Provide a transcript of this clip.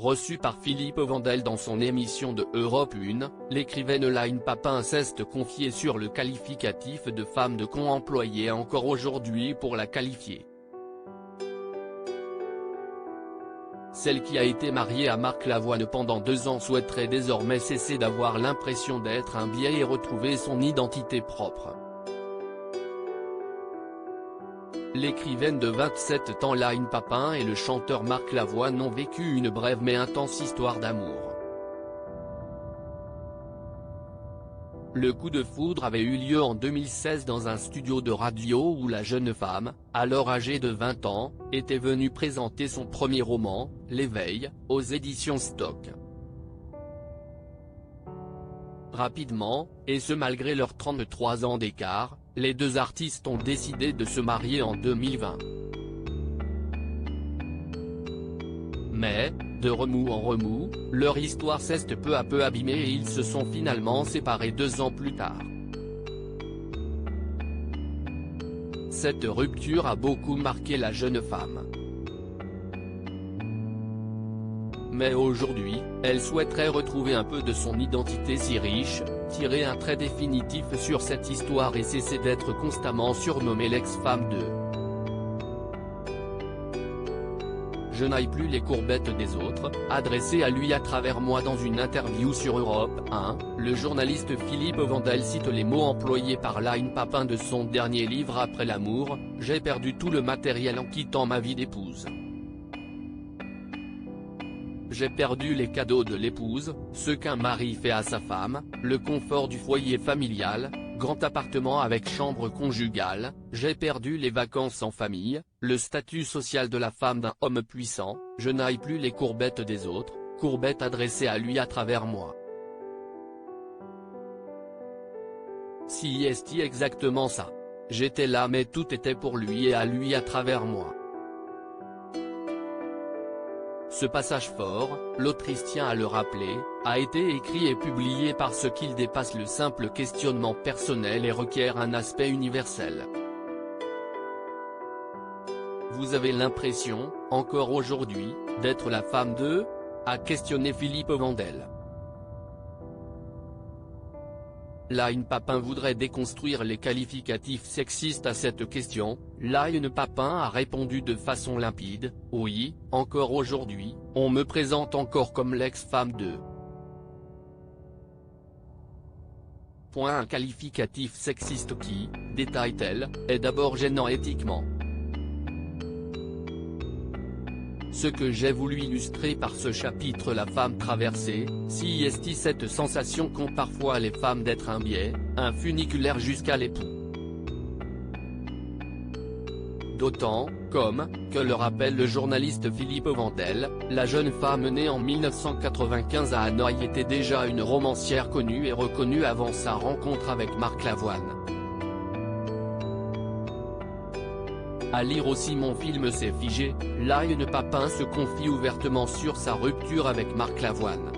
reçu par Philippe Vandel dans son émission de Europe 1, l'écrivaine Line Papin s'est confiée sur le qualificatif de femme de con employé encore aujourd'hui pour la qualifier. Celle qui a été mariée à Marc Lavoine pendant 2 ans souhaiterait désormais cesser d'avoir l'impression d'être un biais et retrouver son identité propre. L'écrivaine de 27 ans Line Papin et le chanteur Marc Lavoine ont vécu une brève mais intense histoire d'amour. Le coup de foudre avait eu lieu en 2016 dans un studio de radio où la jeune femme, alors âgée de 20 ans, était venue présenter son premier roman, L'éveil, aux éditions Stock. Rapidement, et ce malgré leurs 33 ans d'écart, les deux artistes ont décidé de se marier en 2020. Mais, de remous en remous, leur histoire s'est peu à peu abîmée et ils se sont finalement séparés 2 ans plus tard. Cette rupture a beaucoup marqué la jeune femme. Mais aujourd'hui, elle souhaiterait retrouver un peu de son identité si riche, tirer un trait définitif sur cette histoire et cesser d'être constamment surnommée l'ex-femme de. Je n'aille plus les courbettes des autres, adressé à lui à travers moi dans une interview sur Europe 1, le journaliste Philippe Vandel cite les mots employés par Line Papin de son dernier livre Après l'amour, « J'ai perdu tout le matériel en quittant ma vie d'épouse. J'ai perdu les cadeaux de l'épouse, ce qu'un mari fait à sa femme, le confort du foyer familial, grand appartement avec chambre conjugale, j'ai perdu les vacances en famille, le statut social de la femme d'un homme puissant, je n'aille plus les courbettes des autres, courbettes adressées à lui à travers moi. » Si est exactement ça. J'étais là mais tout était pour lui et à lui à travers moi. Ce passage fort, l'autrice tient à le rappeler, a été écrit et publié parce qu'il dépasse le simple questionnement personnel et requiert un aspect universel. Vous avez l'impression, encore aujourd'hui, d'être la femme de ? A questionné Philippe Vandel. Line Papin voudrait déconstruire les qualificatifs sexistes à cette question. Line Papin a répondu de façon limpide, « Oui, encore aujourd'hui, on me présente encore comme l'ex-femme de. » Un qualificatif sexiste qui, détaille-t-elle, est d'abord gênant éthiquement. Ce que j'ai voulu illustrer par ce chapitre la femme traversée, si est cette sensation qu'ont parfois les femmes d'être un biais, un funiculaire jusqu'à l'époux. D'autant, comme, que le rappelle le journaliste Philippe Vandel, la jeune femme née en 1995 à Hanoï était déjà une romancière connue et reconnue avant sa rencontre avec Marc Lavoine. À lire aussi Mon film s'est figé, Line Papin se confie ouvertement sur sa rupture avec Marc Lavoine.